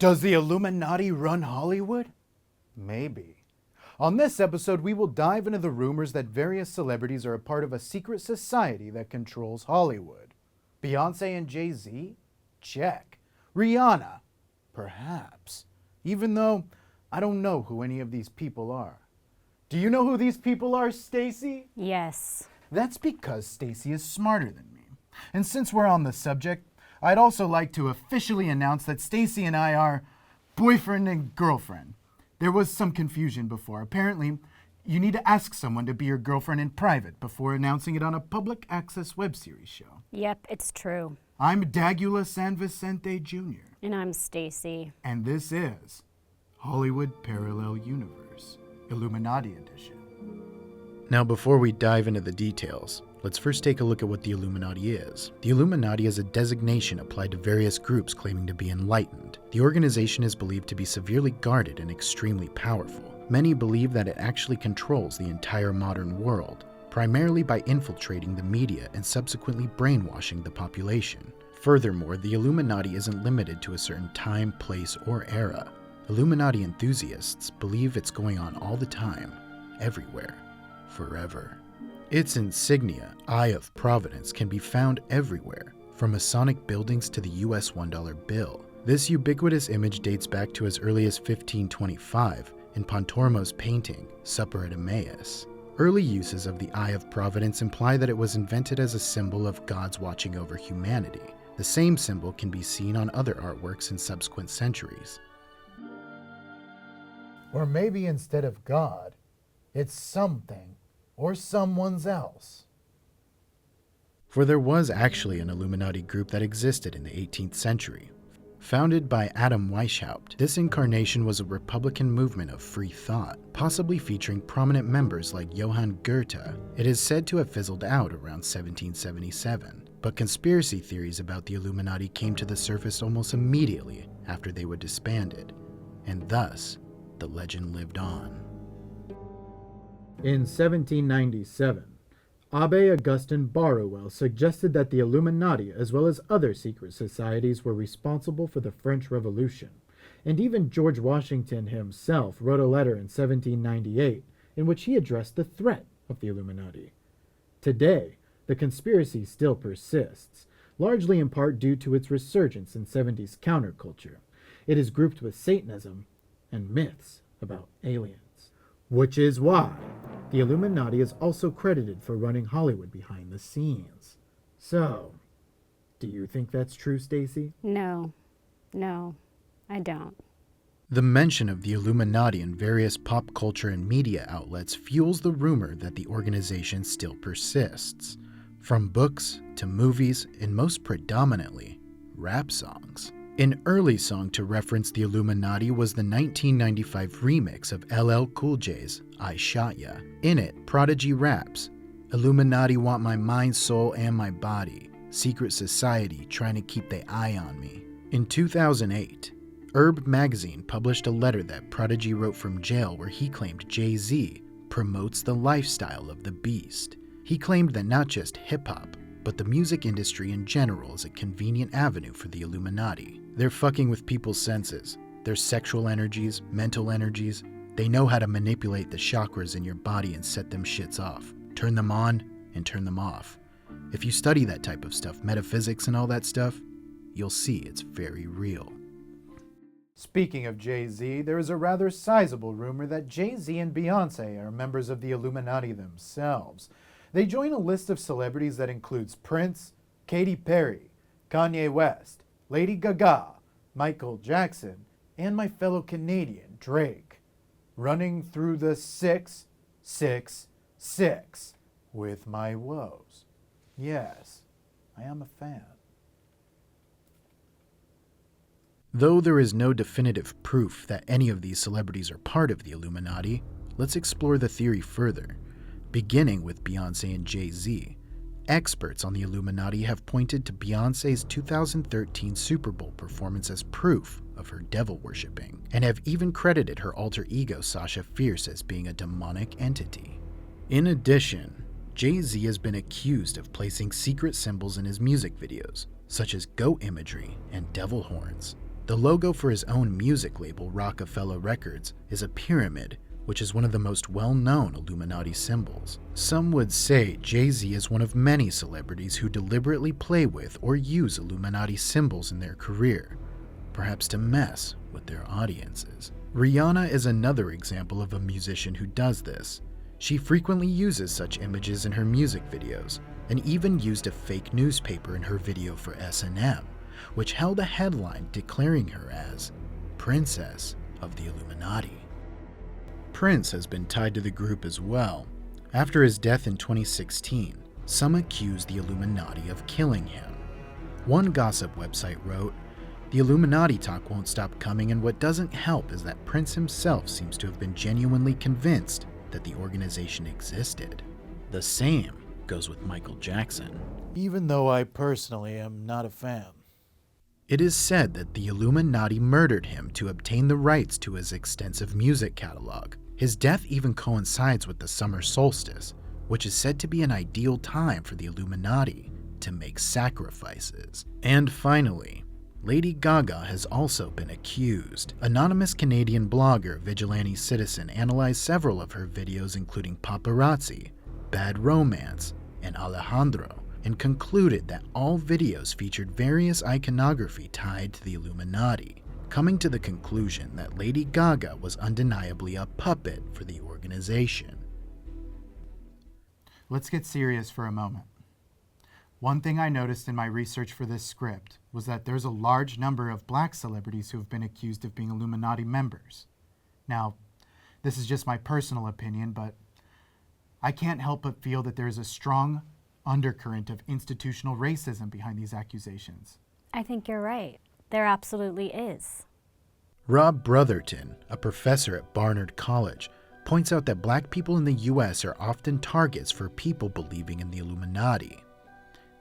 Does the Illuminati run Hollywood? Maybe. On this episode, we will dive into the rumors that various celebrities are a part of a secret society that controls Hollywood. Beyonce and Jay-Z? Check. Rihanna? Perhaps. Even though I don't know who any of these people are. Do you know who these people are, Stacy? Yes. That's because Stacy is smarter than me. And since we're on the subject, I'd also like to officially announce that Stacy and I are boyfriend and girlfriend. There was some confusion before. Apparently, you need to ask someone to be your girlfriend in private before announcing it on a public access web series show. Yep, it's true. I'm Daggula San Vicente Jr. And I'm Stacy. And this is Hollywood Parallel Universe, Illuminati Edition. Now, before we dive into the details, let's first take a look at what the Illuminati is. The Illuminati is a designation applied to various groups claiming to be enlightened. The organization is believed to be severely guarded and extremely powerful. Many believe that it actually controls the entire modern world, primarily by infiltrating the media and subsequently brainwashing the population. Furthermore, the Illuminati isn't limited to a certain time, place, or era. Illuminati enthusiasts believe it's going on all the time, everywhere, forever. Its insignia, Eye of Providence, can be found everywhere, from Masonic buildings to the US $1 bill. This ubiquitous image dates back to as early as 1525 in Pontormo's painting, Supper at Emmaus. Early uses of the Eye of Providence imply that it was invented as a symbol of God's watching over humanity. The same symbol can be seen on other artworks in subsequent centuries. Or maybe instead of God, it's something or someone's else. For there was actually an Illuminati group that existed in the 18th century. Founded by Adam Weishaupt, this incarnation was a Republican movement of free thought, possibly featuring prominent members like Johann. It is said to have fizzled out around 1777, but conspiracy theories about the Illuminati came to the surface almost immediately after they were disbanded, and thus the legend lived on. In 1797, Abbé Augustin Barruel suggested that the Illuminati, as well as other secret societies, were responsible for the French Revolution, and even George Washington himself wrote a letter in 1798 in which he addressed the threat of the Illuminati. Today, the conspiracy still persists, largely in part due to its resurgence in 70s counterculture. It is grouped with Satanism and myths about aliens. Which is why the Illuminati is also credited for running Hollywood behind the scenes. So, do you think that's true, Stacy? No, I don't. The mention of the Illuminati in various pop culture and media outlets fuels the rumor that the organization still persists. From books to movies, and most predominantly, rap songs. An early song to reference the Illuminati was the 1995 remix of LL Cool J's I Shot Ya. In it, Prodigy raps, "Illuminati want my mind, soul, and my body. Secret society trying to keep their eye on me." In 2008, Herb magazine published a letter that Prodigy wrote from jail where he claimed Jay-Z promotes the lifestyle of the beast. He claimed that not just hip-hop, but the music industry in general is a convenient avenue for the Illuminati. They're fucking with people's senses, their sexual energies, mental energies. They know how to manipulate the chakras in your body and set them shits off. Turn them on and turn them off. If you study that type of stuff, metaphysics and all that stuff, you'll see it's very real. Speaking of Jay-Z, there is a rather sizable rumor that Jay-Z and Beyonce are members of the Illuminati themselves. They join a list of celebrities that includes Prince, Katy Perry, Kanye West, Lady Gaga, Michael Jackson, and my fellow Canadian, Drake. Running through the 666 with my woes. Yes, I am a fan. Though there is no definitive proof that any of these celebrities are part of the Illuminati, let's explore the theory further. Beginning with Beyonce and Jay-Z, experts on the Illuminati have pointed to Beyonce's 2013 Super Bowl performance as proof of her devil worshipping, and have even credited her alter ego Sasha Fierce as being a demonic entity. In addition, Jay-Z has been accused of placing secret symbols in his music videos, such as goat imagery and devil horns. The logo for his own music label, Rockefeller Records, is a pyramid, which is one of the most well-known Illuminati symbols. Some would say Jay-Z is one of many celebrities who deliberately play with or use Illuminati symbols in their career, perhaps to mess with their audiences. Rihanna is another example of a musician who does this. She frequently uses such images in her music videos, and even used a fake newspaper in her video for S&M, which held a headline declaring her as Princess of the Illuminati. Prince has been tied to the group as well. After his death in 2016, some accused the Illuminati of killing him. One gossip website wrote, "The Illuminati talk won't stop coming, and what doesn't help is that Prince himself seems to have been genuinely convinced that the organization existed." The same goes with Michael Jackson. Even though I personally am not a fan. It is said that the Illuminati murdered him to obtain the rights to his extensive music catalog. His death even coincides with the summer solstice, which is said to be an ideal time for the Illuminati to make sacrifices. And finally, Lady Gaga has also been accused. Anonymous Canadian blogger Vigilante Citizen analyzed several of her videos, including Paparazzi, Bad Romance, and Alejandro, and concluded that all videos featured various iconography tied to the Illuminati, coming to the conclusion that Lady Gaga was undeniably a puppet for the organization. Let's get serious for a moment. One thing I noticed in my research for this script was that there's a large number of black celebrities who have been accused of being Illuminati members. Now, this is just my personal opinion, but I can't help but feel that there is a strong undercurrent of institutional racism behind these accusations. I think you're right. There absolutely is. Rob Brotherton, a professor at Barnard College, points out that black people in the US are often targets for people believing in the Illuminati.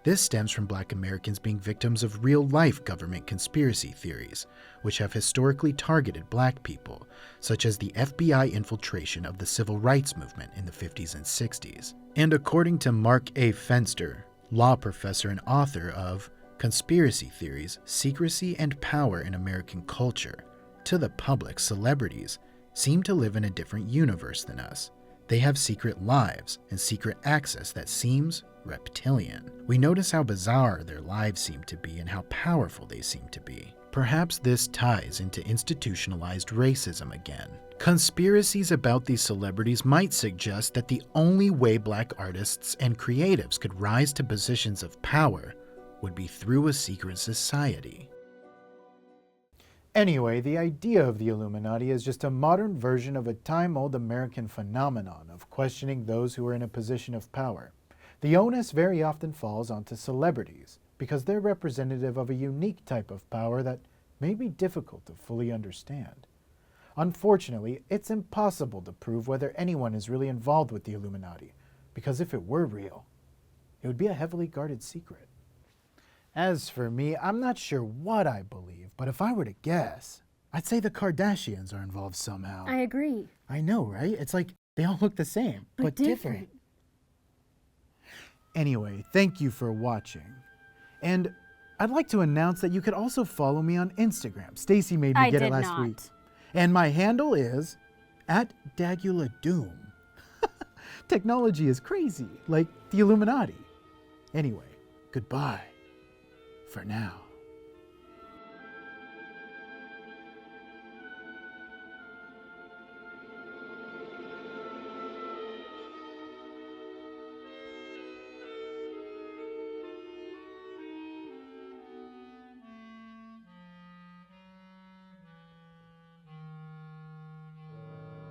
This stems from black Americans being victims of real-life government conspiracy theories, which have historically targeted black people, such as the FBI infiltration of the civil rights movement in the 50s and 60s. And according to Mark A. Fenster, law professor and author of Conspiracy Theories, Secrecy and Power in American Culture, to the public, celebrities seem to live in a different universe than us. They have secret lives and secret access that seems reptilian. We notice how bizarre their lives seem to be and how powerful they seem to be. Perhaps this ties into institutionalized racism again. Conspiracies about these celebrities might suggest that the only way black artists and creatives could rise to positions of power would be through a secret society. Anyway, the idea of the Illuminati is just a modern version of a time-old American phenomenon of questioning those who are in a position of power. The onus very often falls onto celebrities because they're representative of a unique type of power that may be difficult to fully understand. Unfortunately, it's impossible to prove whether anyone is really involved with the Illuminati, because if it were real, it would be a heavily guarded secret. As for me, I'm not sure what I believe, but if I were to guess, I'd say the Kardashians are involved somehow. I agree. I know, right? It's like they all look the same, but different. Anyway, thank you for watching. And I'd like to announce that you could also follow me on Instagram. Stacy made me get it last week. And my handle is @Daggula Doom. Technology is crazy, like the Illuminati. Anyway, goodbye for now.